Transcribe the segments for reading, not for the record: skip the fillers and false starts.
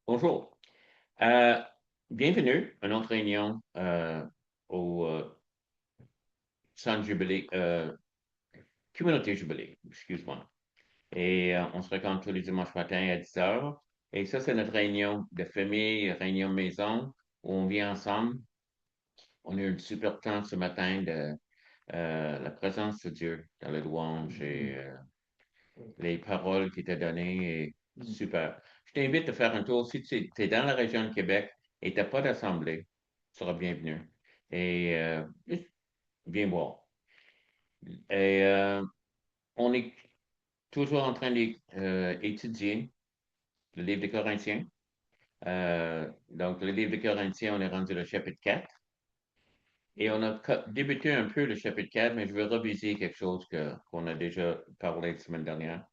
Bonjour. Euh, Bienvenue à notre réunion au Centre Jubilé, Communauté Jubilé, excuse-moi. Et on se rencontre tous les dimanches matins à 10 heures. Et ça, c'est notre réunion de famille, réunion maison, où on vient ensemble. On a eu un super temps ce matin de la présence de Dieu dans le louange et les paroles qui étaient données. Super. Je t'invite à faire un tour. Si tu es dans la région de Québec et tu n'as pas d'assemblée, tu seras bienvenu. Et juste viens voir. Et on est toujours en train d'étudier le livre de Corinthiens. Donc, le livre de Corinthiens, on est rendu au chapitre 4. Et on a débuté un peu le chapitre 4, mais je veux reviser quelque chose qu'on a déjà parlé la semaine dernière.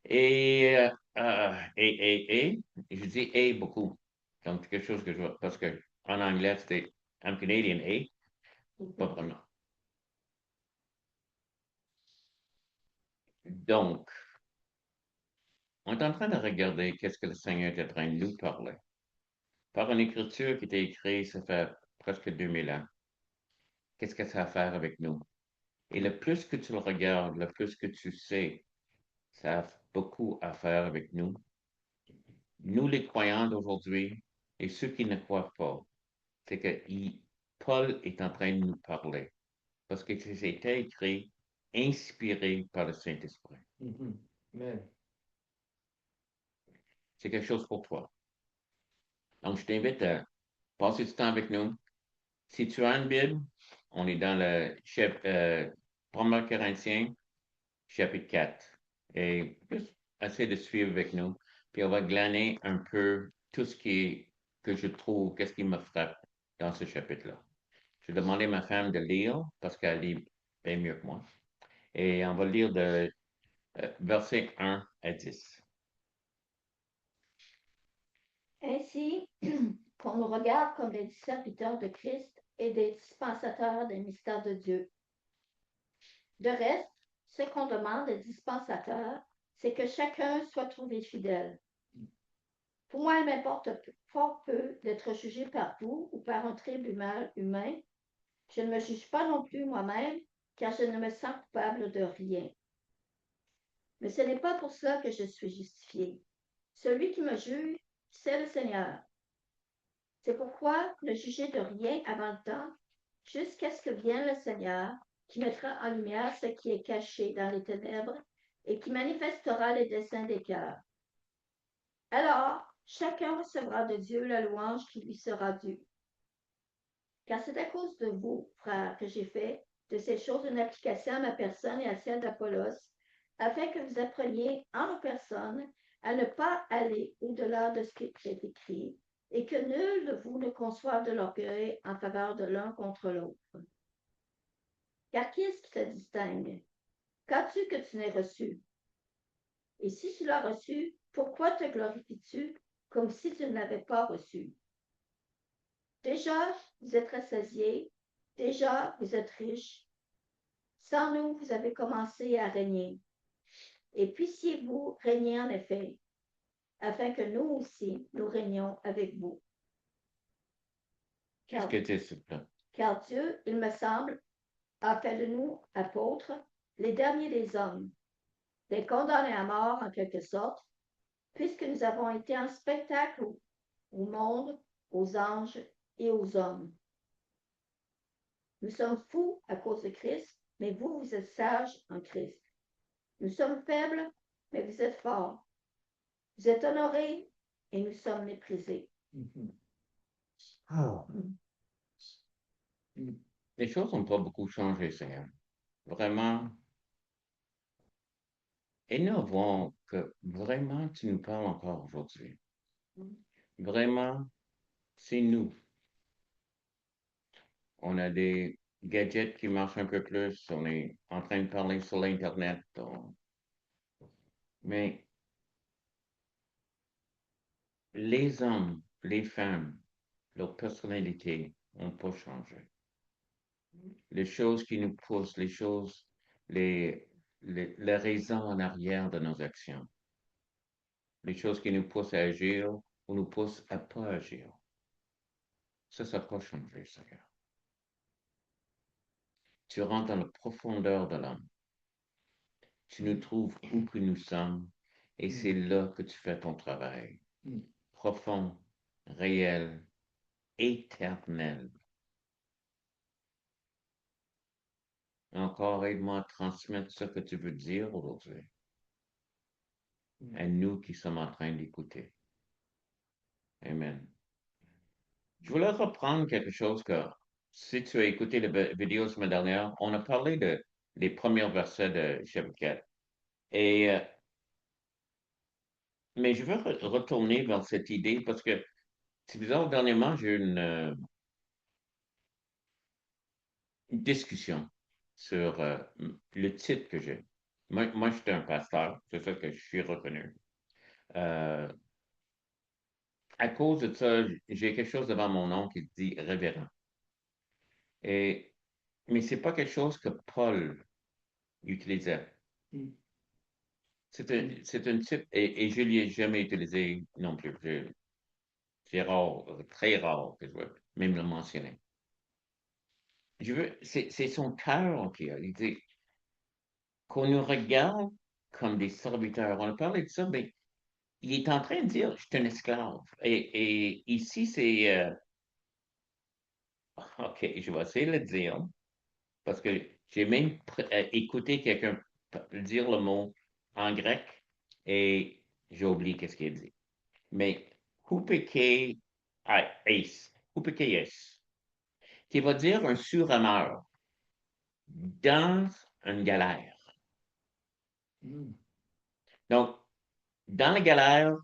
Et, je dis et beaucoup. Donc, quelque chose que je vois, parce que en anglais, c'était I'm Canadian et, pas vraiment. Donc, on est en train de regarder qu'est-ce que le Seigneur est en train de nous parler. Par une écriture qui était écrite, ça fait presque 2000 ans. Qu'est-ce que ça a à faire avec nous? Et le plus que tu le regardes, le plus que tu sais, ça a beaucoup à faire avec nous. Nous, les croyants d'aujourd'hui, et ceux qui ne croient pas, c'est que Paul est en train de nous parler parce que c'était écrit, inspiré par le Saint-Esprit. Amen. C'est quelque chose pour toi. Donc, je t'invite à passer du temps avec nous. Si tu as une Bible, on est dans le chapitre 1 Corinthiens, chapitre 4. Et juste essayer de suivre avec nous. Puis on va glaner un peu tout ce que je trouve, qu'est-ce qui me frappe dans ce chapitre-là. Je vais demander à ma femme de lire parce qu'elle lit bien mieux que moi. Et on va lire de verset 1 à 10. Ainsi, qu'on nous regarde comme des serviteurs de Christ et des dispensateurs des mystères de Dieu. De reste, ce qu'on demande des dispensateurs, c'est que chacun soit trouvé fidèle. Pour moi, il m'importe fort peu d'être jugé par vous ou par un tribunal humain. Je ne me juge pas non plus moi-même, car je ne me sens coupable de rien. Mais ce n'est pas pour cela que je suis justifié. Celui qui me juge, c'est le Seigneur. C'est pourquoi ne jugez de rien avant le temps, jusqu'à ce que vienne le Seigneur, qui mettra en lumière ce qui est caché dans les ténèbres et qui manifestera les desseins des cœurs. Alors, chacun recevra de Dieu la louange qui lui sera due. Car c'est à cause de vous, frères, que j'ai fait de ces choses une application à ma personne et à celle d'Apollos, afin que vous appreniez en nos personnes à ne pas aller au-delà de ce qui est écrit, et que nul de vous ne conçoive de l'orgueil en faveur de l'un contre l'autre. Car qui est-ce qui te distingue? Qu'as-tu que tu n'aies reçu? Et si tu l'as reçu, pourquoi te glorifies-tu comme si tu ne l'avais pas reçu? Déjà, vous êtes rassasiés, déjà, vous êtes riches. Sans nous, vous avez commencé à régner. Et puissiez-vous régner en effet, afin que nous aussi, nous régnions avec vous. Qu'est-ce Car, que tu s'il te plaît? car Dieu, il me semble, a fait de nous apôtres les derniers des hommes, des condamnés à mort en quelque sorte, puisque nous avons été un spectacle au monde, aux anges et aux hommes. Nous sommes fous à cause de Christ, mais vous, vous êtes sages en Christ. Nous sommes faibles, mais vous êtes forts. Vous êtes honorés et nous sommes méprisés. Oh. Les choses n'ont pas beaucoup changé, Seigneur. Vraiment, innovant que vraiment tu nous parles encore aujourd'hui. Vraiment, c'est nous. On a des gadgets qui marchent un peu plus. On est en train de parler sur l'Internet. Mais les hommes, les femmes, leur personnalité n'ont pas changé. Les choses qui nous poussent, les choses, les raisons en arrière de nos actions. les choses qui nous poussent à agir ou nous poussent à pas agir. Ça n'a pas changé, Seigneur. Tu rentres dans la profondeur de l'âme. Tu nous trouves où que nous sommes et c'est là que tu fais ton travail. Profond, réel, éternel. Encore aide-moi à transmettre ce que tu veux dire aujourd'hui à nous qui sommes en train d'écouter. Amen. Je voulais reprendre quelque chose que, si tu as écouté la vidéo la semaine dernière, on a parlé des premiers versets de chapitre 4. Mais je veux retourner vers cette idée parce que c'est bizarre, dernièrement, j'ai eu une discussion sur le titre que j'ai. Moi, j'étais un pasteur, c'est ça que je suis reconnu. Euh, à cause de ça, j'ai quelque chose devant mon nom qui dit révérend. Mais c'est pas quelque chose que Paul utilisait. C'est un type, et je ne l'ai jamais utilisé non plus. C'est rare, très rare que je veux même le mentionner. C'est son cœur qui a dit qu'on nous regarde comme des serviteurs. On a parlé de ça, mais il est en train de dire, je suis un esclave. Et ici, c'est, OK, je vais essayer de le dire, parce que j'ai même écouté quelqu'un dire le mot en grec et j'ai oublié qu'est-ce qu'il dit. Mais hupeke ace, hupekeies, qui va dire un surrameur dans une galère. Donc, dans la galère,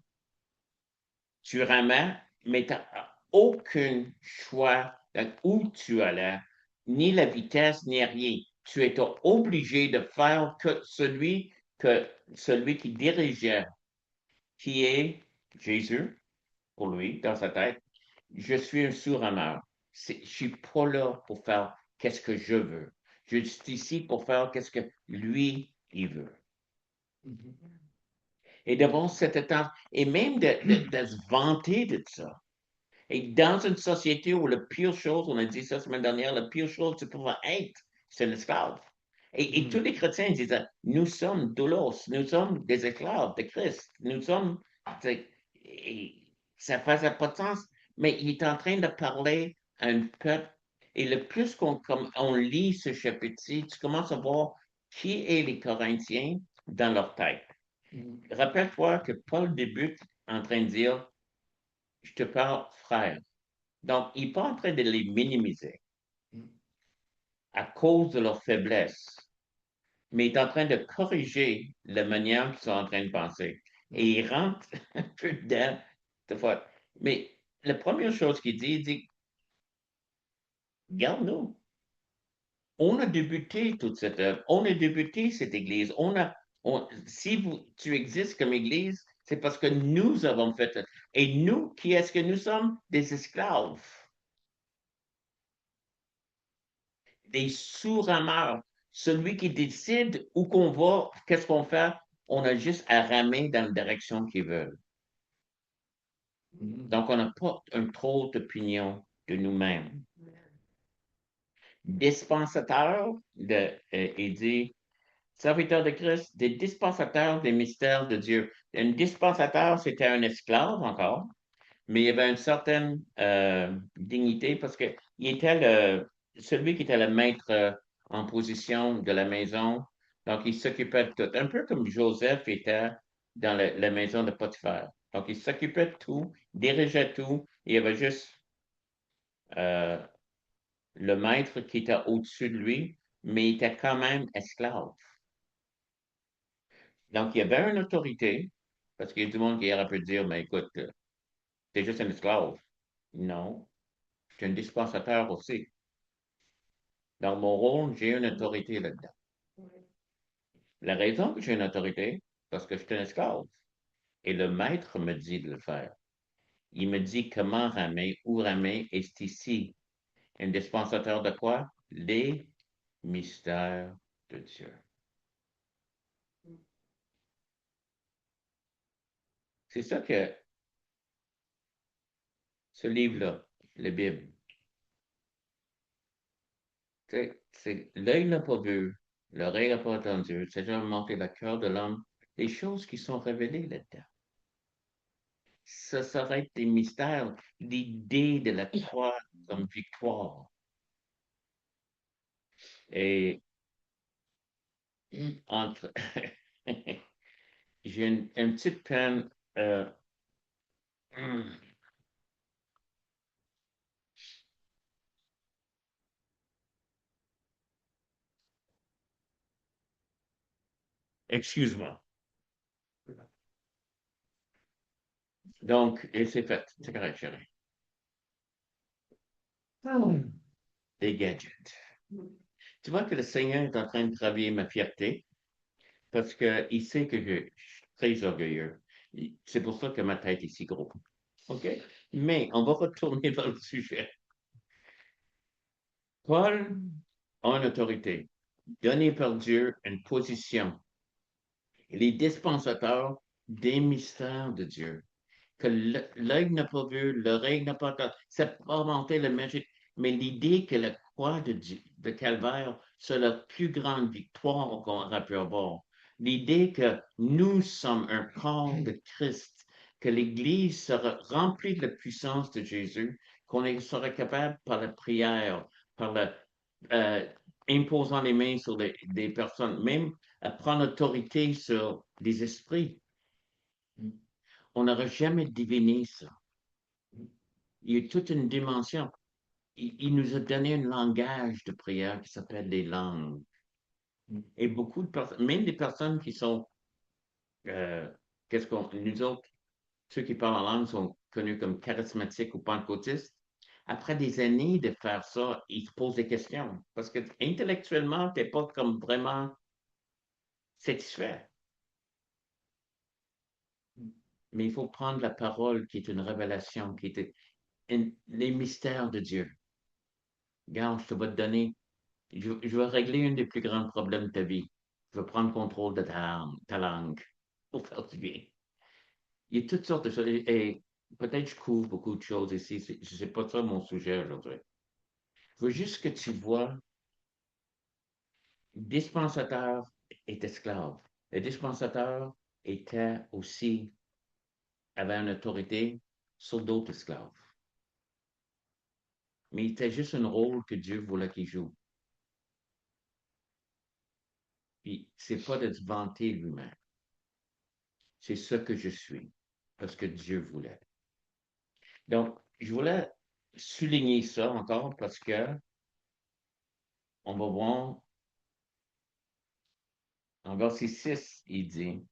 tu ramènes, mais tu n'as aucun choix de où tu allais, ni la vitesse, ni rien. Tu étais obligé de faire que celui qui dirigeait, qui est Jésus, pour lui, dans sa tête. Je suis un sous-rameur. Je ne suis pas là pour faire qu'est-ce que je veux. Je suis ici pour faire qu'est-ce que lui, il veut. Et d'avoir cette temps, et même de se vanter de ça. Et dans une société où la pire chose, on a dit ça la semaine dernière, la pire chose que tu peux être, c'est l'esclave. Et tous les chrétiens disaient, nous sommes doulos, nous sommes des esclaves de Christ, nous sommes, et ça ne faisait pas de sens, mais il est en train de parler à un peuple, et le plus on lit ce chapitre-ci, tu commences à voir qui est les Corinthiens dans leur tête. Rappelle-toi que Paul débute en train de dire, je te parle frère. Donc, il n'est pas en train de les minimiser à cause de leur faiblesse, mais il est en train de corriger la manière qu'ils sont en train de penser. Et il rentre un peu dedans, de fois. Mais la première chose qu'il dit, il dit, regarde-nous. On a débuté toute cette œuvre. On a débuté cette Église. Si tu existes comme Église, c'est parce que nous avons fait. Et nous, qui est-ce que nous sommes? Des esclaves. Des sous-rameurs. Celui qui décide où qu'on va, qu'est-ce qu'on fait, on a juste à ramer dans la direction qu'ils veulent. Donc, on n'a pas un trop d'opinion de nous-mêmes. Dispensateur, il dit, serviteur de Christ, des dispensateurs des mystères de Dieu. Un dispensateur, c'était un esclave encore, mais il avait une certaine dignité parce qu'il était celui qui était le maître en position de la maison. Donc, il s'occupait de tout. Un peu comme Joseph était dans la maison de Potiphar. Donc, il s'occupait de tout, dirigeait tout. Il y avait juste euh, le maître qui était au-dessus de lui, mais il était quand même esclave. Donc, il y avait une autorité, parce qu'il y a du monde qui aurait pu dire, mais écoute, t'es juste un esclave. Non, je suis un dispensateur aussi. Dans mon rôle, j'ai une autorité là-dedans. La raison que j'ai une autorité, parce que je suis un esclave. Et le maître me dit de le faire. Il me dit comment ramer, où ramer, et c'est ici. Un dispensateur de quoi? Les mystères de Dieu. C'est ça que ce livre-là, la Bible, c'est l'œil n'a pas vu, l'oreille n'a pas entendu, c'est jamais monté le cœur de l'homme, les choses qui sont révélées là-dedans. Ça serait des mystères, l'idée de la croix comme victoire. Et entre, j'ai une petite peine, hum, excuse-moi. Donc, et c'est fait, c'est correct, chérie. Des gadgets. Tu vois que le Seigneur est en train de travailler ma fierté parce qu'il sait que je suis très orgueilleux. C'est pour ça que ma tête est si grosse. OK? Mais on va retourner vers le sujet. Paul a une autorité donnée par Dieu, une position. Il est dispensateur des mystères de Dieu. Que l'œil n'a pas vu, l'oreille n'a pas entendu. C'est pas monté le magique. Mais l'idée que la croix de Calvaire, c'est la plus grande victoire qu'on aurait pu avoir. L'idée que nous sommes un corps de Christ, que l'Église sera remplie de la puissance de Jésus, qu'on sera capable par la prière, par la, euh, imposant les mains sur des personnes, même à prendre autorité sur des esprits. On n'aurait jamais deviné ça. Il y a toute une dimension. Il nous a donné un langage de prière qui s'appelle les langues. Et beaucoup de personnes, même des personnes qui sont, euh, nous autres, ceux qui parlent en langue sont connus comme charismatiques ou pentecôtistes. Après des années de faire ça, ils se posent des questions. Parce que intellectuellement, tu n'es pas comme vraiment satisfait. Mais il faut prendre la parole qui est une révélation, qui est les mystères de Dieu. Regarde, je te vais te donner. Je vais régler un des plus grands problèmes de ta vie. Je vais prendre contrôle de ta langue pour faire du bien. Il y a toutes sortes de choses. Et peut-être je couvre beaucoup de choses ici. Je sais pas ça mon sujet aujourd'hui. Je veux juste que tu vois, dispensateur est esclave. Le dispensateur était aussi, avait une autorité sur d'autres esclaves. Mais il était juste un rôle que Dieu voulait qu'il joue. Puis, c'est pas de se vanter lui-même. C'est ce que je suis, parce que Dieu voulait. Donc, je voulais souligner ça encore parce que on va voir en verset 6, il dit,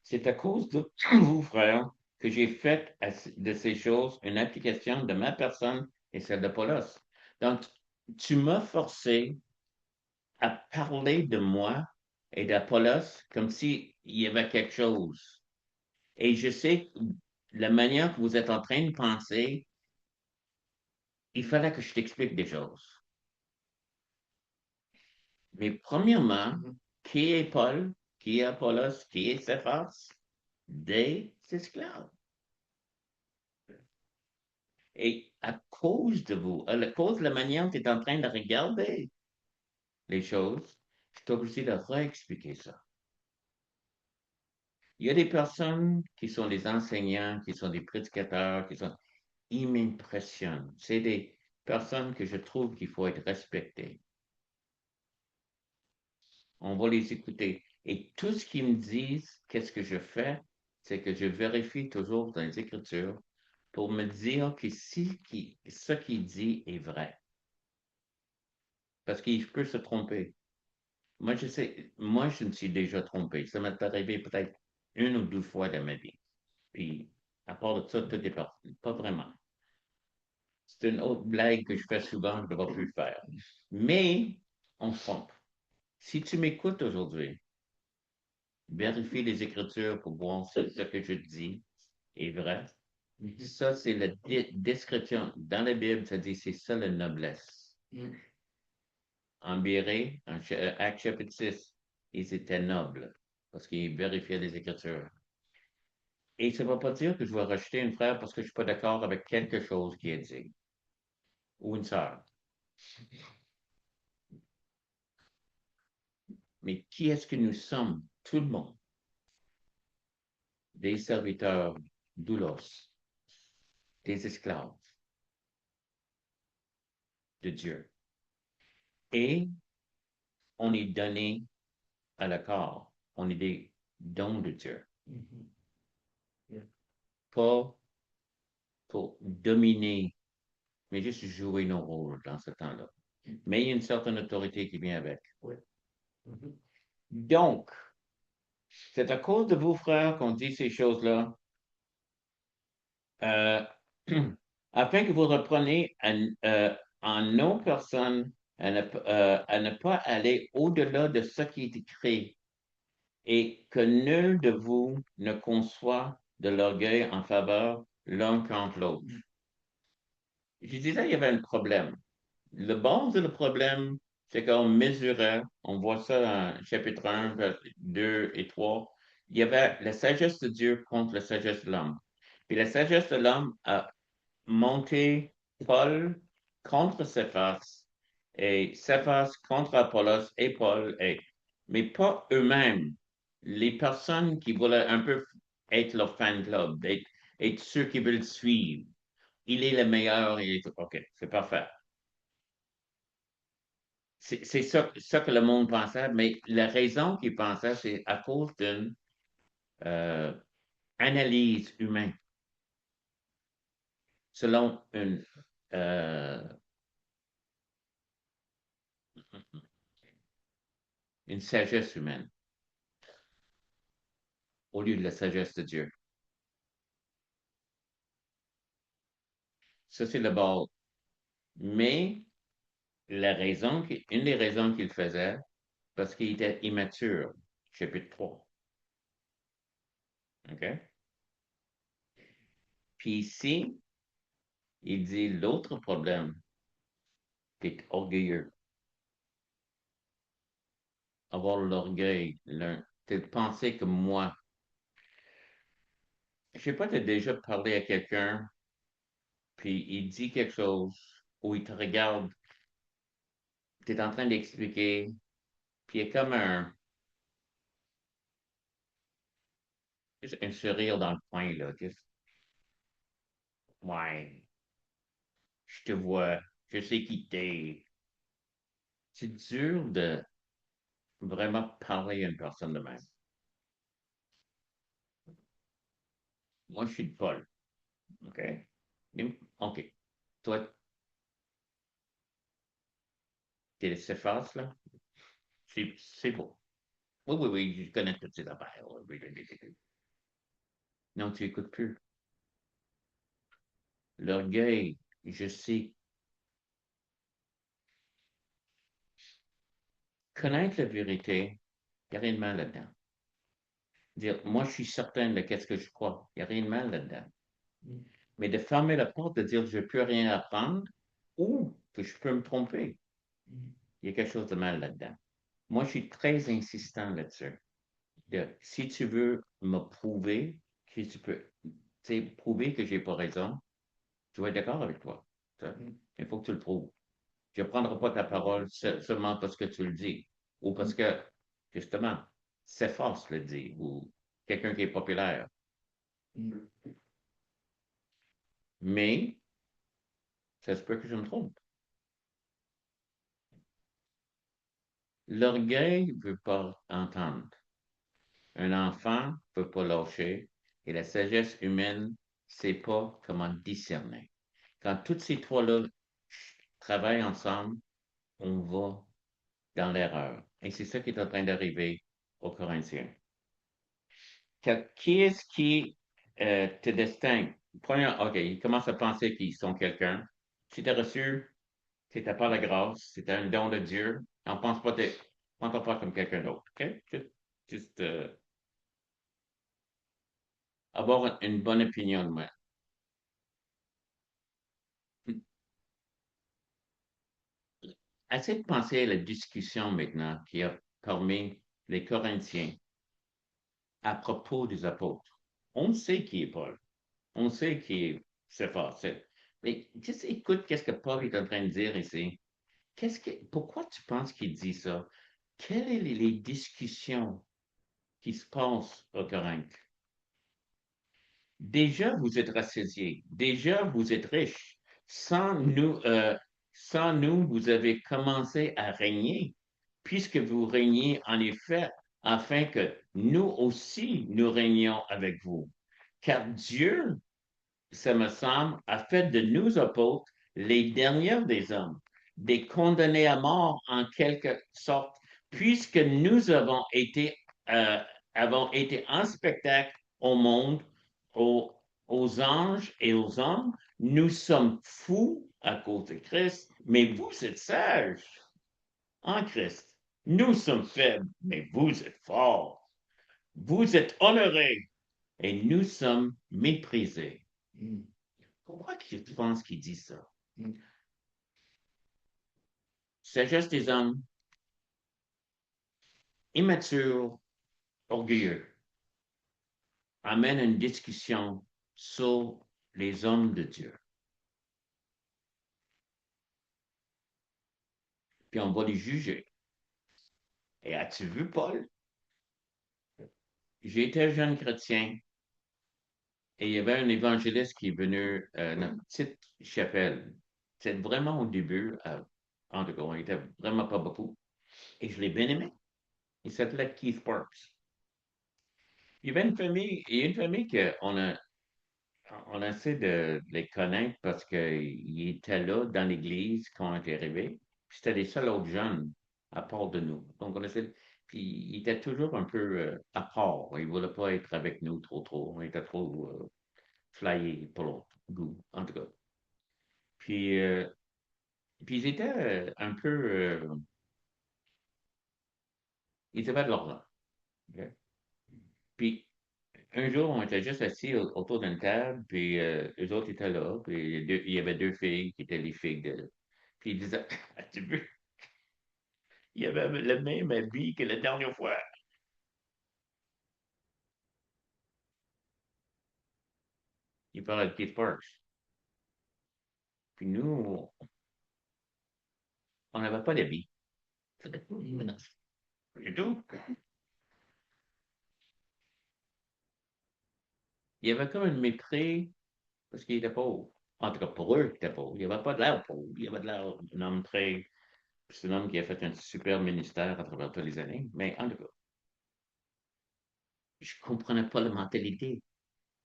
c'est à cause de vous, frères, que j'ai fait de ces choses une application de ma personne et celle d'Apollos. Donc, tu m'as forcé à parler de moi et d'Apollos comme s'il y avait quelque chose. Et je sais que la manière que vous êtes en train de penser, il fallait que je t'explique des choses. Mais premièrement, qui est Paul? Qui est Apollos? Qui est Céphas? Des esclaves. Et à cause de vous, à cause de la manière dont tu es en train de regarder les choses, je suis obligé de réexpliquer ça. Il y a des personnes qui sont des enseignants, qui sont des prédicateurs, ils m'impressionnent. C'est des personnes que je trouve qu'il faut être respectées. On va les écouter. Et tout ce qu'ils me disent, qu'est-ce que je fais, c'est que je vérifie toujours dans les Écritures pour me dire que ce qu'il dit est vrai. Parce qu'il peut se tromper. Moi, je sais, moi, je me suis déjà trompé. Ça m'est arrivé peut-être une ou deux fois dans ma vie. Puis, à part de ça, tout est parti. Pas vraiment. C'est une autre blague que je fais souvent, je ne devrais plus le faire. Mais, on se trompe. Si tu m'écoutes aujourd'hui, vérifie les Écritures pour voir si ce que je dis est vrai. Ça, c'est la description. Dans la Bible, ça dit c'est ça la noblesse. En Béré, en Acte chapitre 6, ils étaient nobles parce qu'ils vérifiaient les Écritures. Et ça ne va pas dire que je vais rejeter un frère parce que je ne suis pas d'accord avec quelque chose qui est dit, ou une sœur. Mais qui est-ce que nous sommes? Tout le monde. Des serviteurs doulos, des esclaves de Dieu. Et on est donné à la corps. On est des dons de Dieu. Pas pour dominer, mais juste jouer nos rôles dans ce temps-là. Mais il y a une certaine autorité qui vient avec. Donc, c'est à cause de vous, frères, qu'on dit ces choses-là, euh, afin que vous repreniez en nos personnes à ne pas aller au-delà de ce qui est écrit et que nul de vous ne conçoit de l'orgueil en faveur l'un contre l'autre. Je disais, il y avait un problème. Le base de le problème, c'est qu'on mesurait, on voit ça dans chapitre 1, 2 et 3, il y avait la sagesse de Dieu contre la sagesse de l'homme. Puis la sagesse de l'homme a monté Paul contre Céphas et Céphas contre Apollos et Paul, mais pas eux-mêmes. Les personnes qui voulaient un peu être leur fan club, être ceux qui veulent suivre. Il est le meilleur, OK, c'est parfait. C'est ça que le monde pensait, mais la raison qu'il pensait, c'est à cause d'une euh, analyse humaine, selon euh, une sagesse humaine, au lieu de la sagesse de Dieu. Ça, c'est le bord. Mais une des raisons qu'il faisait, parce qu'il était immature, chapitre 3. OK? Puis ici, il dit l'autre problème, c'est orgueilleux. Avoir l'orgueil, de penser que moi, je sais pas, tu as déjà parlé à quelqu'un, puis il dit quelque chose, ou il te regarde, tu es en train d'expliquer, puis il y a comme un sourire dans le coin, là. Ouais, je te vois, je sais qui t'es. C'est dur de vraiment parler à une personne de même. Moi, je suis de Paul, OK? OK. Toi, t'es le Cephas, là? C'est beau. Oui, oui, oui, je connais toutes ces affaires. Oui, oui, oui, oui, oui. Non, tu écoutes plus. L'orgueil, je sais. Connaître la vérité, il n'y a rien de mal là-dedans. Dire, moi, je suis certain de qu'est-ce que je crois. Il n'y a rien de mal là-dedans. Mais de fermer la porte, de dire, je ne peux rien apprendre ou que je peux me tromper, il y a quelque chose de mal là-dedans. Moi, je suis très insistant là-dessus. Si tu veux me prouver que tu peux, prouver que j'ai pas raison, je vais être d'accord avec toi. Il faut que tu le prouves. Je ne prendrai pas ta parole seulement parce que tu le dis ou parce que, justement, c'est force le dit ou quelqu'un qui est populaire. Mais, ça se peut que je me trompe. L'orgueil ne veut pas entendre. Un enfant ne peut pas lâcher et la sagesse humaine ne sait pas comment discerner. Quand tous ces trois-là travaillent ensemble, on va dans l'erreur. Et c'est ça qui est en train d'arriver aux Corinthiens. Qui est-ce qui te distingue? OK, ils commencent à penser qu'ils sont quelqu'un. Si tu as reçu, c'est par la grâce, c'est un don de Dieu. On ne pense pas, pense pas comme quelqu'un d'autre. OK? Juste avoir une bonne opinion de moi. Assez de penser à la discussion maintenant qu'il y a parmi les Corinthiens à propos des apôtres. On sait qui est Paul. On sait qui est Séphore. Mais juste écoute qu'est-ce que Paul est en train de dire ici. Pourquoi tu penses qu'il dit ça? Quelles sont les discussions qui se passent au Corinthe? Déjà, vous êtes rassasiés. Déjà, vous êtes riches. Sans nous, vous avez commencé à régner, puisque vous régnez en effet, afin que nous aussi, nous régnions avec vous. Car Dieu, ça me semble, a fait de nous apôtres les derniers des hommes, des condamnés à mort en quelque sorte, puisque nous euh, avons été en spectacle au monde, aux, aux anges et aux hommes. Nous sommes fous à cause de Christ, mais vous êtes sages en Christ. Nous sommes faibles, mais vous êtes forts. Vous êtes honorés et nous sommes méprisés. Pourquoi tu penses qu'il dit ça? Sagesse des hommes, immature, orgueilleux, amène une discussion sur les hommes de Dieu. Puis on va les juger. Et as-tu vu, Paul? J'étais jeune chrétien et il y avait un évangéliste qui est venu dans une petite chapelle. C'était vraiment au début, en tout cas, on n'était vraiment pas beaucoup. Et je l'ai bien aimé. Il s'appelait Keith Parks. Il y avait une famille on essaie de les connaître parce qu'ils étaient là dans l'église quand on est arrivé. C'était les seuls autres jeunes à part de nous. Donc, puis ils étaient toujours un peu à part. Ils ne voulaient pas être avec nous trop. On était trop flyés pour leur goût, en tout cas. Puis, euh, puis ils étaient un peu. Ils avaient de l'argent. OK? Puis, un jour, on était juste assis autour d'une table, puis eux autres étaient là, puis il y avait deux filles qui étaient les filles de. Puis ils disaient, as-tu vu? Il y avait le même habit que la dernière fois. Il parlait de Keith Parks. Puis nous, on n'avait pas d'habit. Non, du tout. Il y avait comme un mépris parce qu'il était pauvre. En tout cas, pour eux, il était pauvre. Il n'avait pas de l'air pauvre. Il avait de l'air d'un homme très. C'est un homme qui a fait un super ministère à travers toutes les années. Mais en tout cas, je ne comprenais pas la mentalité.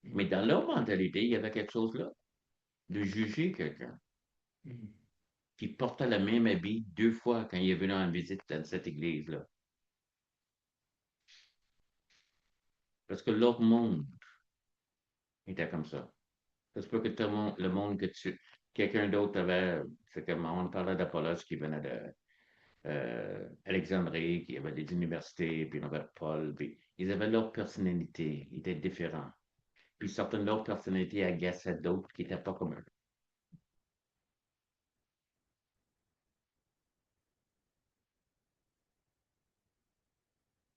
Mais dans leur mentalité, il y avait quelque chose là, de juger quelqu'un qui portait le même habit deux fois quand il est venu en visite dans cette église-là. Parce que leur monde était comme ça. Ça se peut que le monde que quelqu'un d'autre avait, c'est comme on parlait d'Apollos qui venait de Alexandrie, qui avait des universités, puis on avait Paul, puis ils avaient leur personnalité, ils étaient différents. Puis certaines de leurs personnalités agaçaient d'autres qui n'étaient pas comme eux.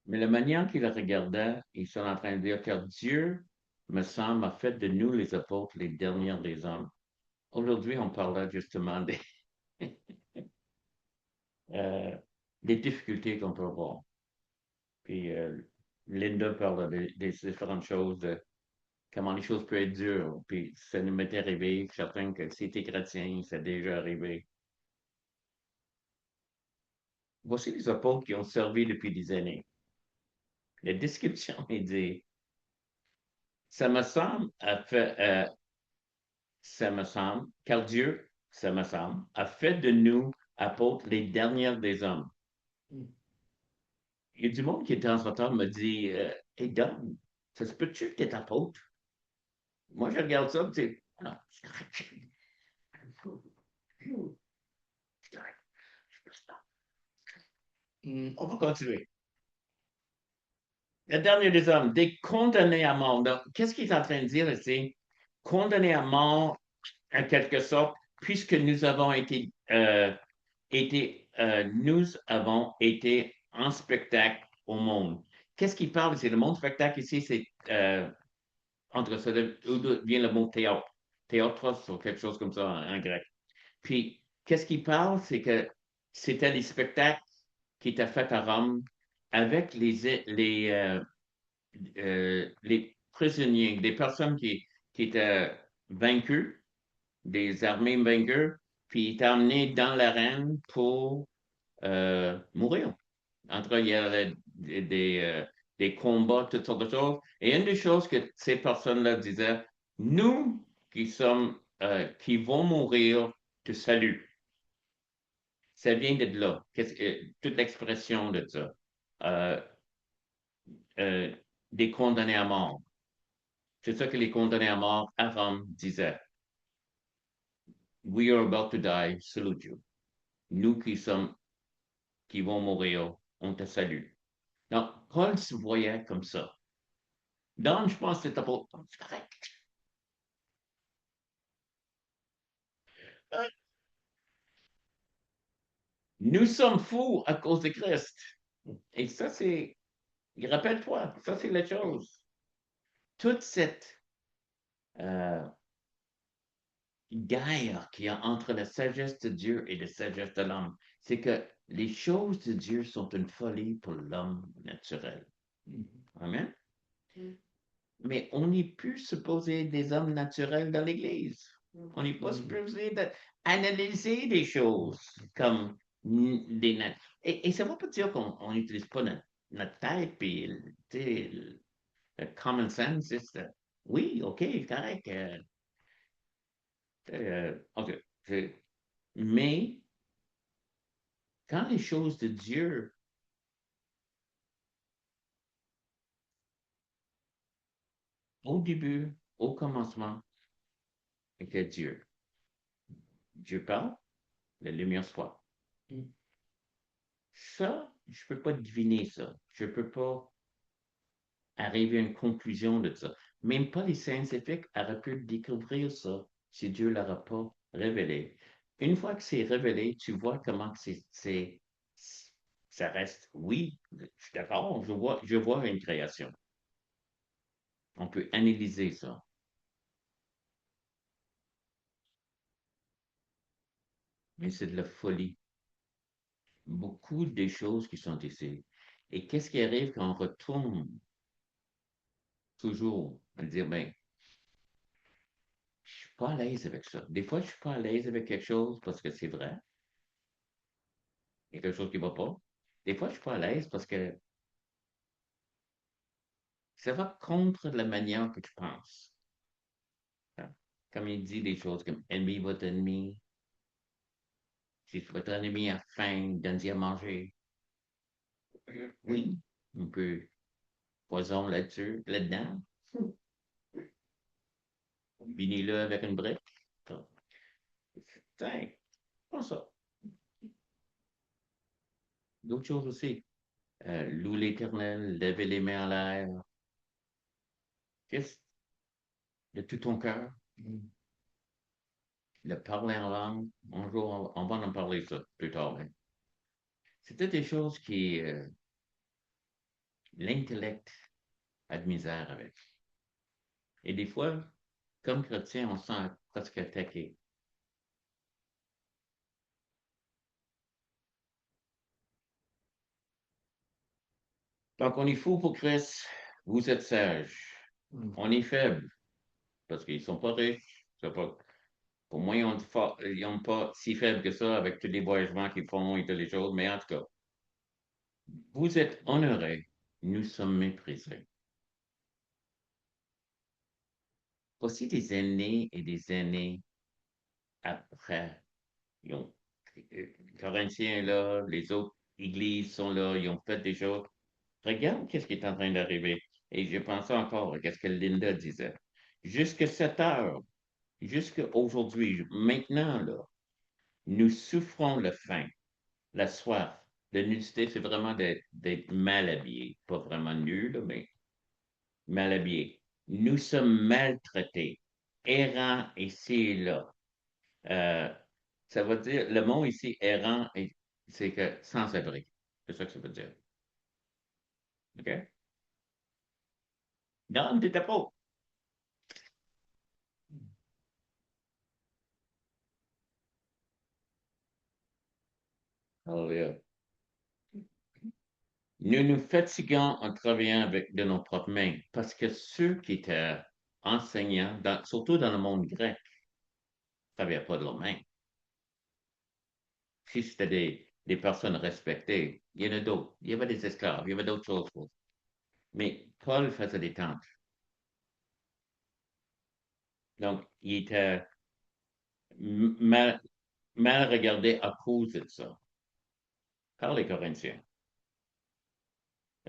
Mais la manière qu'ils le regardaient, ils sont en train de dire que Dieu, me semble, a fait de nous les apôtres les derniers des hommes. Aujourd'hui, on parlait justement euh, des difficultés qu'on peut avoir. Puis Linda parle des différentes choses, de comment les choses peuvent être dures. Puis ça nous m'était arrivé, je suis certain que si tu es chrétien, c'est déjà arrivé. Voici les apôtres qui ont servi depuis des années. La description est dit, ça me semble, ça me semble, car Dieu, ça me semble, a fait de nous apôtres les derniers des hommes. Il y a du monde qui était en ce temps me dit, hey Don, ça se peut-tu que tu es apôtre? Moi, je regarde ça, tu sais, non, c'est correct. On va continuer. Le dernier des hommes, des condamnés à mort. Donc, qu'est-ce qu'il est en train de dire ici? Condamnés à mort, en quelque sorte, puisque nous avons été en spectacle au monde. Qu'est-ce qu'il parle ici? Le monde spectacle ici, c'est entre ça, d'où vient le mot théâtre. Théâtros ou quelque chose comme ça en grec. Puis, qu'est-ce qu'il parle, c'est que c'était des spectacles qui étaient faits à Rome avec les prisonniers, des personnes qui étaient vaincues, des armées vaincues, puis ils étaient emmenés dans l'arène pour mourir. Entre il y a des combats, toutes sortes de choses. Et une des choses que ces personnes-là disaient, nous qui vont mourir, te salue. Ça vient de là, toute l'expression de ça. Euh, euh, des condamnés à mort. C'est ça que les condamnés à mort à Rome disaient. We are about to die, salute you. Nous qui vont mourir, on te salue. Donc, Paul se voyait comme ça. Donc, je pense que c'était pas correct. Nous sommes fous à cause de Christ. Et ça, rappelle-toi, ça, c'est la chose. Toute cette euh, guerre qu'il y a entre la sagesse de Dieu et la sagesse de l'homme, c'est que les choses de Dieu sont une folie pour l'homme naturel. Amen. Mais on n'est plus supposé des hommes naturels dans l'Église. On n'est pas supposé d'analyser des choses comme des et ça ne veut pas dire qu'on n'utilise pas notre tête et le common sense. Oui, OK, correct. OK. Mais quand les choses de Dieu, au début, au commencement, était Dieu. Dieu parle, la lumière soit. Ça, je ne peux pas deviner ça. Je ne peux pas arriver à une conclusion de ça. Même pas les scientifiques auraient pu découvrir ça si Dieu ne l'aurait pas révélé. Une fois que c'est révélé, tu vois comment ça reste. Oui, je suis d'accord, je vois une création. On peut analyser ça. Mais c'est de la folie. Beaucoup des choses qui sont ici. Et qu'est-ce qui arrive quand on retourne toujours à dire, ben, je suis pas à l'aise avec ça. Des fois, je suis pas à l'aise avec quelque chose parce que c'est vrai. Il y a quelque chose qui va pas. Des fois, je suis pas à l'aise parce que ça va contre la manière que tu penses. Hein. Comme il dit des choses comme ennemi votre ennemi. Si votre ennemi a faim, donne-y à manger. Oui, un peu poison là-dessus, là-dedans. Finis-le avec une brique. Tiens, pas ça. D'autres choses aussi. Loue l'Éternel, levez les mains en l'air. Qu'est-ce de tout ton cœur? Le parler en langue. Un jour, on va en parler ça plus tard. Hein. C'était des choses qui, l'intellect a de misère avec. Et des fois, comme chrétien, on se sent presque attaqué. Donc, on est fou pour Christ. Vous êtes sages. On est faible parce qu'ils ne sont pas riches. Pour moi, ils sont pas si faibles que ça avec tous les voyagements qu'ils font et toutes les choses. Mais en tout cas, vous êtes honorés. Nous sommes méprisés. Voici des années et des années après. Ils ont, Corinthiens là, les autres églises sont là, ils ont fait des choses. Regarde qu'est-ce qui est en train d'arriver. Et je pensais encore à ce que Linda disait. Jusqu'à 7 heures, jusqu'à aujourd'hui, maintenant, là, nous souffrons la faim, la soif. La nudité, c'est vraiment d'être mal habillé. Pas vraiment nu, là, mais mal habillé. Nous sommes maltraités, errants ici et là. Euh, Ça veut dire, le mot ici, errant, c'est que sans abri. C'est ça que ça veut dire. OK? Non, t'étais pas. Alléluia. Nous nous fatiguons en travaillant avec de nos propres mains parce que ceux qui étaient enseignants, surtout dans le monde grec, ne travaillaient pas de leurs mains. Si c'était des personnes respectées, il y en a d'autres. Il y avait des esclaves, il y avait d'autres choses. Mais Paul faisait des tentes. Donc, il était mal, mal regardé à cause de ça par les Corinthiens.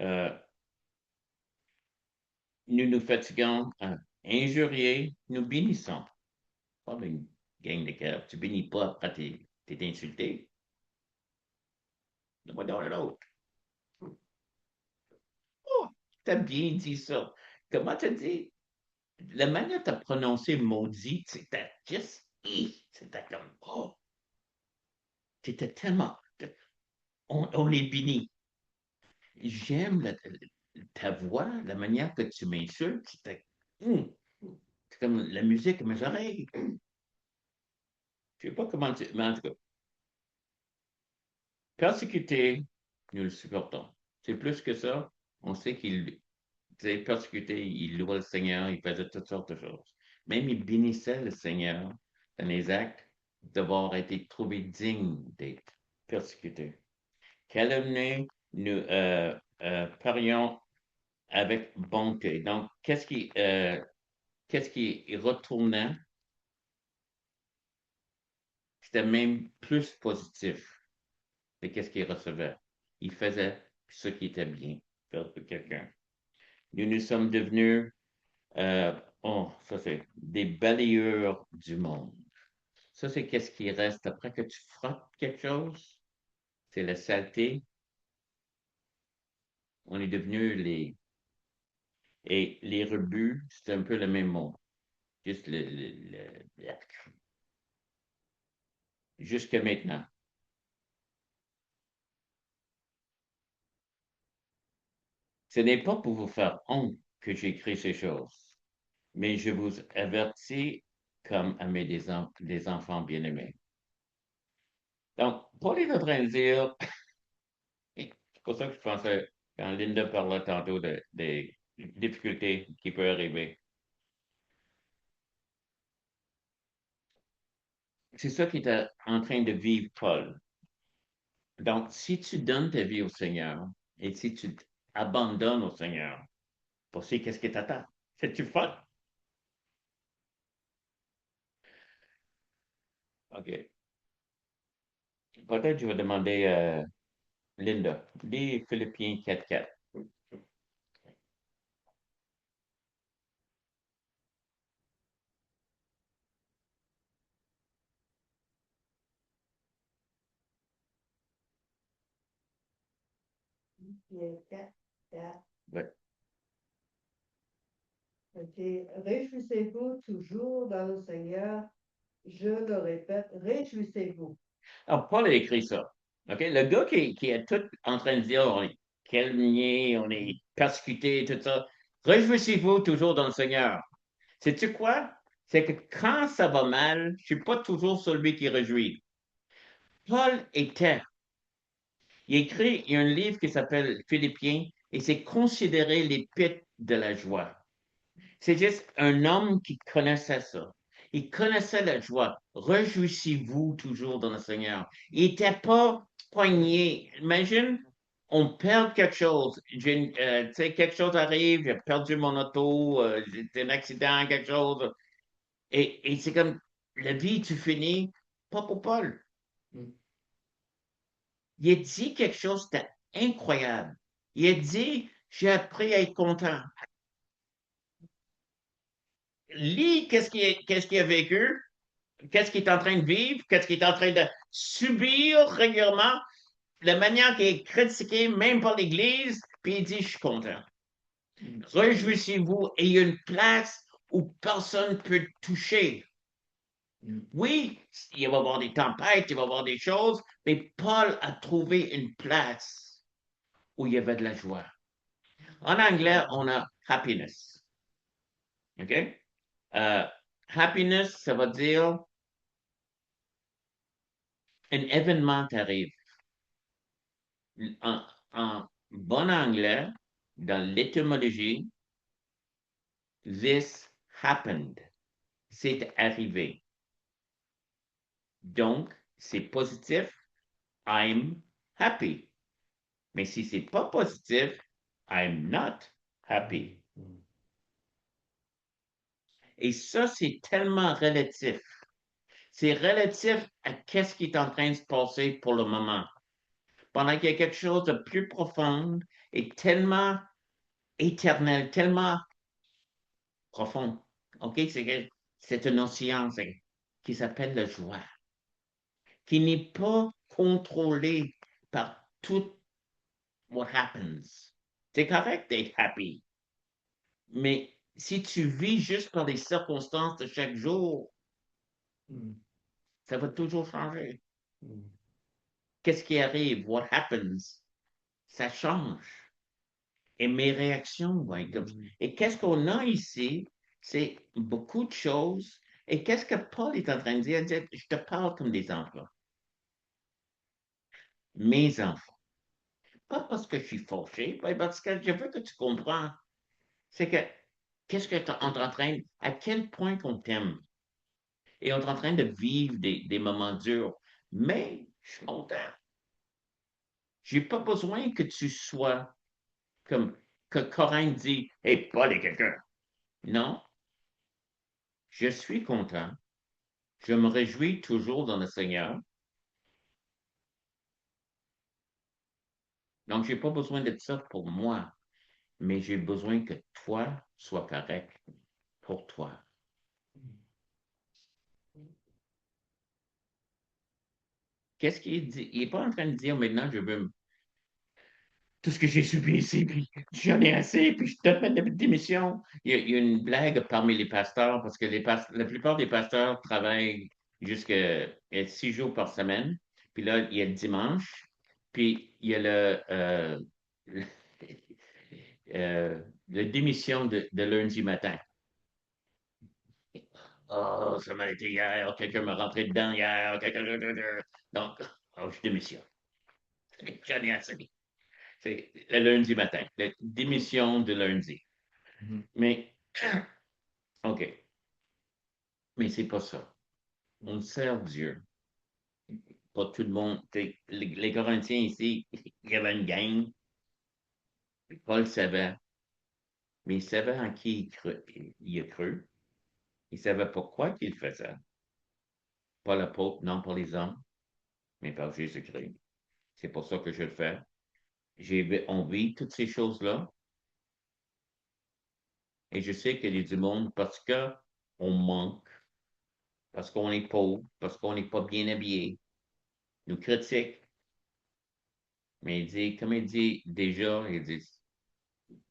Euh, nous nous fatiguons à injurier, nous bénissons. Pas une gang de cœur. Tu bénis pas après t'es insulté. Donne-moi dans l'autre. Oh, t'as bien dit ça. Comment t'as dit? La manière de prononcer maudit, c'était juste, c'était comme, oh, t'étais tellement, on est béni. J'aime ta voix, la manière que tu m'insultes, c'est comme la musique à mes oreilles. Je sais pas comment tu, mais en tout cas, persécuté, nous le supportons. C'est plus que ça. On sait qu'il était persécuté, il louait le Seigneur, il faisait toutes sortes de choses. Même il bénissait le Seigneur dans les actes d'avoir été trouvé digne d'être persécuté. Calomnie, nous parions avec bonté. Donc, qu'est-ce qui retournait? C'était même plus positif de qu'est-ce qu'il recevait. Il faisait ce qui était bien faire pour quelqu'un. Nous nous sommes devenus, oh, ça c'est des balayeurs du monde. Ça, c'est qu'est-ce qui reste après que tu frottes quelque chose. C'est la saleté. On est devenus les... Et les rebuts, c'est un peu le même mot. Juste jusqu'à maintenant. Ce n'est pas pour vous faire honte que j'écris ces choses, mais je vous avertis comme à mes des enfants bien-aimés. Donc, Paul est en train de dire, c'est pour ça que je pensais, quand Linda parlait tantôt des difficultés qui peuvent arriver, c'est ça qui est en train de vivre Paul. Donc, si tu donnes ta vie au Seigneur et si tu t'abandonnes au Seigneur, voici qu'est-ce qui t'attend. C'est-tu fun? OK. Peut-être je vais demander à Linda. Lis Philippiens 4:4. Puis, 4. Ouais. OK. Réjouissez-vous toujours dans le Seigneur. Je le répète, réjouissez-vous. Alors, Paul a écrit ça. OK? Le gars qui est tout en train de dire on est calmé, on est persécuté, tout ça. Réjouissez-vous toujours dans le Seigneur. Sais-tu quoi? C'est que quand ça va mal, je ne suis pas toujours celui qui réjouit. Paul était. Il y a un livre qui s'appelle Philippiens et c'est considéré l'épître de la joie. C'est juste un homme qui connaissait ça. Il connaissait la joie. Réjouissez-vous toujours dans le Seigneur. Il n'était pas poigné. Imagine, on perd quelque chose. Tu sais, quelque chose arrive, j'ai perdu mon auto, c'est un accident, quelque chose. Et c'est comme la vie, tu finis, pas pour Paul. Il a dit quelque chose d'incroyable. Il a dit, j'ai appris à être content. Lis qu'est-ce qu'il a vécu, qu'est-ce qu'il est en train de vivre, qu'est-ce qu'il est en train de subir régulièrement, la manière qu'il est critiqué même par l'Église, puis il dit, je suis content. Réjouissez-vous et il y a une place où personne ne peut toucher. Oui, il va y avoir des tempêtes, il va y avoir des choses, mais Paul a trouvé une place où il y avait de la joie. En anglais, on a happiness. OK? Euh, happiness, ça veut dire un événement t'arrive. en bon anglais, dans l'étymologie, this happened. C'est arrivé. Donc, c'est positif, I'm happy. Mais si c'est pas positif, I'm not happy. Et ça, c'est tellement relatif. C'est relatif à qu'est-ce qui est en train de se passer pour le moment. Pendant qu'il y a quelque chose de plus profond et tellement éternel, tellement profond. OK? C'est une océan qui s'appelle la joie, qui n'est pas contrôlé par tout what happens. C'est correct d'être happy, mais si tu vis juste par les circonstances de chaque jour, ça va toujours changer. Qu'est-ce qui arrive? What happens? Ça change. Et mes réactions vont être comme ça. Et qu'est-ce qu'on a ici? C'est beaucoup de choses. Et qu'est-ce que Paul est en train de dire? Il dit, je te parle comme des enfants. Mes enfants. Pas parce que je suis fauché, mais parce que je veux que tu comprends. C'est que, qu'est-ce que tu es en train, à quel point qu'on t'aime. Et on est en train de vivre des moments durs. Mais je suis content. J'ai pas besoin que tu sois comme que Corinne dit, hey, Paul est quelqu'un. Non, je suis content. Je me réjouis toujours dans le Seigneur. Donc, j'ai pas besoin de ça pour moi, mais j'ai besoin que toi sois correct pour toi. Qu'est-ce qu'il dit? Il n'est pas en train de dire maintenant, je veux tout ce que j'ai subi ici, puis j'en ai assez, puis je donne ma démission. Il y a une blague parmi les pasteurs, parce que la plupart des pasteurs travaillent jusqu'à 6 jours par semaine. Puis là, il y a le dimanche, puis il y a la démission de lundi matin. Oh, ça m'a été hier, quelqu'un m'a rentré dedans hier, donc, oh, je démissionne. J'en ai assez. C'est le lundi matin, la démission de lundi. Mais, OK, mais c'est pas ça. On sert Dieu. Pas tout le monde. Les Corinthiens ici, il y avait une gang. Paul savait, mais il savait en qui il a cru. Il savait pourquoi il faisait. Pas l'apôtre, non pas les hommes, mais par Jésus-Christ. C'est pour ça que je le fais. On vit toutes ces choses-là. Et je sais qu'il y a du monde parce qu'on manque, parce qu'on est pauvre, parce qu'on n'est pas bien habillé, nous critiquent. Mais il dit, comme il dit déjà, il dit,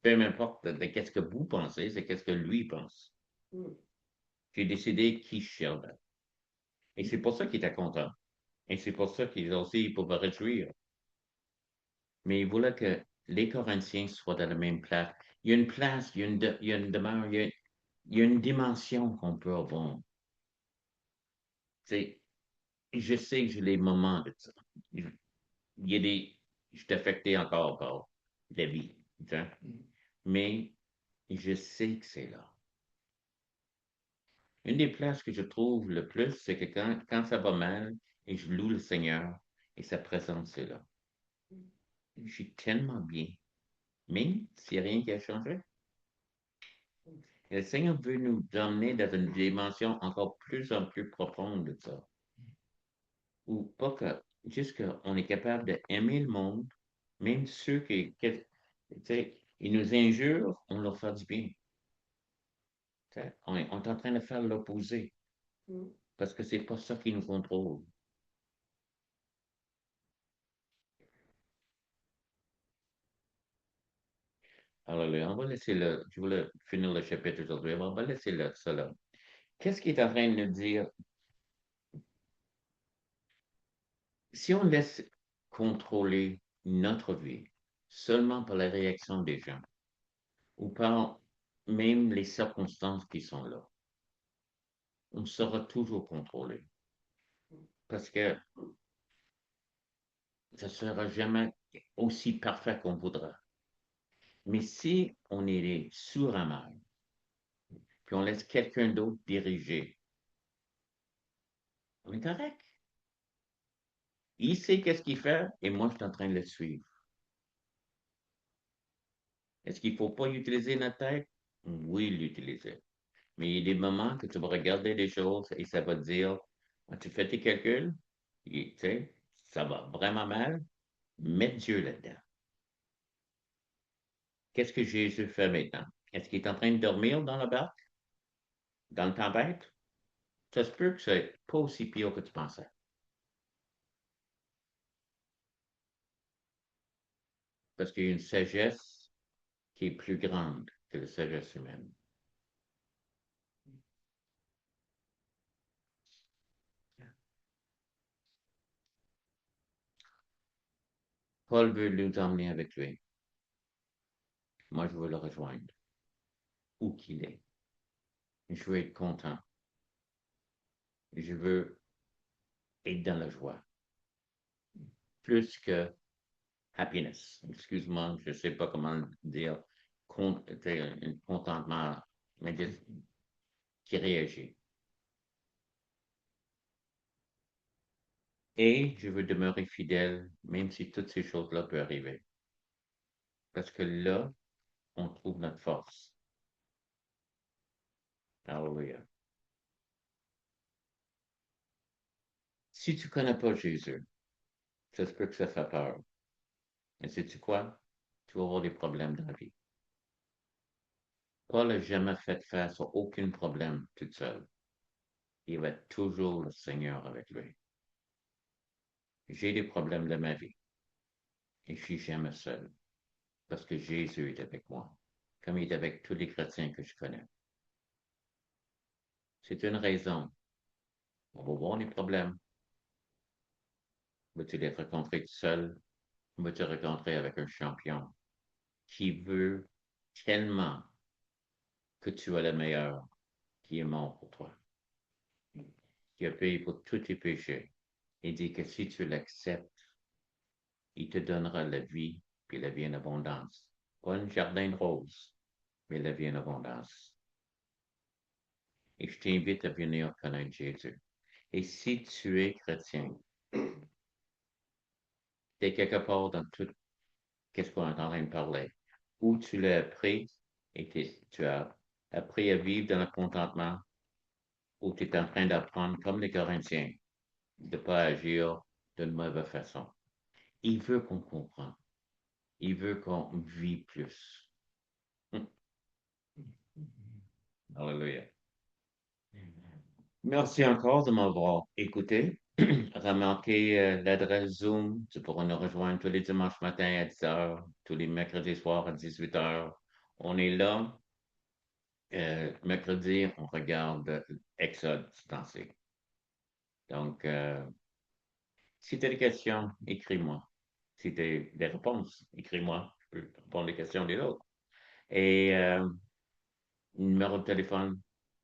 peu importe de qu'est-ce que vous pensez, c'est qu'est-ce que lui pense. J'ai décidé qui je servais. Et c'est pour ça qu'il était content. Et c'est pour ça qu'il aussi il pouvait réjouir. Mais il voulait que les Corinthiens soient dans la même place. Il y a une place, il y a une demeure, il y a une dimension qu'on peut avoir. C'est, je sais que j'ai les moments de ça. Il y a je suis affecté encore par la vie. Hein. Mais je sais que c'est là. Une des places que je trouve le plus, c'est que quand ça va mal et je loue le Seigneur et sa présence est là. Je suis tellement bien. Mais s'il n'y a rien qui a changé, le Seigneur veut nous emmener dans une dimension encore plus en plus profonde de ça. Ou pas que, juste qu'on est capable d'aimer le monde, même ceux tu sais, ils nous injurent, on leur fait du bien. On est en train de faire l'opposé parce que c'est pas ça qui nous contrôle. Alors, on va laisser je voulais finir le chapitre aujourd'hui, on va laisser ça là. Qu'est-ce qu'il est en train de nous dire? Si on laisse contrôler notre vie seulement par la réaction des gens ou par même les circonstances qui sont là, on sera toujours contrôlé. Parce que ça ne sera jamais aussi parfait qu'on voudra. Mais si on est sourd à mal, puis on laisse quelqu'un d'autre diriger, on est correct. Il sait qu'est-ce qu'il fait et moi, je suis en train de le suivre. Est-ce qu'il ne faut pas utiliser notre tête? Oui, l'utiliser. Mais il y a des moments que tu vas regarder des choses et ça va te dire, ah, tu fais tes calculs, et, tu sais, ça va vraiment mal, mets Dieu là-dedans. Qu'est-ce que Jésus fait maintenant? Est-ce qu'il est en train de dormir dans la barque, dans le tempête? Ça se peut que ce n'est pas aussi pire que tu pensais. Parce qu'il y a une sagesse qui est plus grande que la sagesse humaine. Paul veut nous emmener avec lui. Moi, je veux le rejoindre, où qu'il est. Je veux être content. Je veux être dans la joie. Plus que happiness. Excuse-moi, je ne sais pas comment dire. Un contentement, mais qui réagit. Et je veux demeurer fidèle, même si toutes ces choses-là peuvent arriver. Parce que là, on trouve notre force. Alléluia. Si tu ne connais pas Jésus, ça se peut que ça fait peur. Mais sais-tu quoi? Tu vas avoir des problèmes dans la vie. Paul n'a jamais fait face à aucun problème tout seul. Il va toujours le Seigneur avec lui. J'ai des problèmes de ma vie et je suis jamais seul parce que Jésus est avec moi, comme il est avec tous les chrétiens que je connais. C'est une raison. On va voir les problèmes. Vas-tu les rencontrer tout seul? Vas-tu rencontrer avec un champion qui veut tellement que tu es le meilleur, qui est mort pour toi, qui a payé pour tous tes péchés et dit que si tu l'acceptes, il te donnera la vie, puis la vie en abondance. Pas un jardin de roses, mais la vie en abondance. Et je t'invite à venir connaître Jésus. Et si tu es chrétien, tu es quelque part dans tout ce qu'on est en train de parler, où tu l'as appris et tu as appris à vivre dans le contentement, où tu es en train d'apprendre, comme les Corinthiens, de ne pas agir d'une mauvaise façon. Il veut qu'on comprenne. Il veut qu'on vit plus. Alléluia. Merci encore de m'avoir écouté. Remarquez l'adresse Zoom. Tu pourras nous rejoindre tous les dimanches matins à 10 heures, tous les mercredis soirs à 18 heures. On est là. Mercredi, on regarde Exode distancé. Donc, si tu as des questions, écris-moi. Si tu as des réponses, écris-moi. Je peux répondre aux questions des autres. Et numéro de téléphone,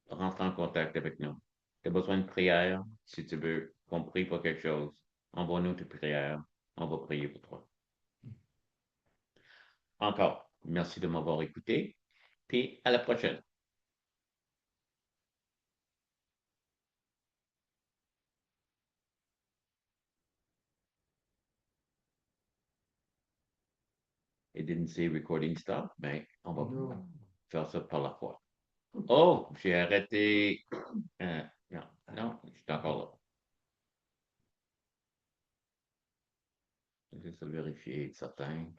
rentre en contact avec nous. Tu as besoin de prière, si tu veux qu'on prie pour quelque chose, envoie-nous tes prières, on va prier pour toi. Encore, merci de m'avoir écouté, puis à la prochaine. It didn't say recording stop, mais on va faire ça par la fois. Oh, j'ai arrêté. Non, non, je suis encore là. Je vais juste vérifier, être certain.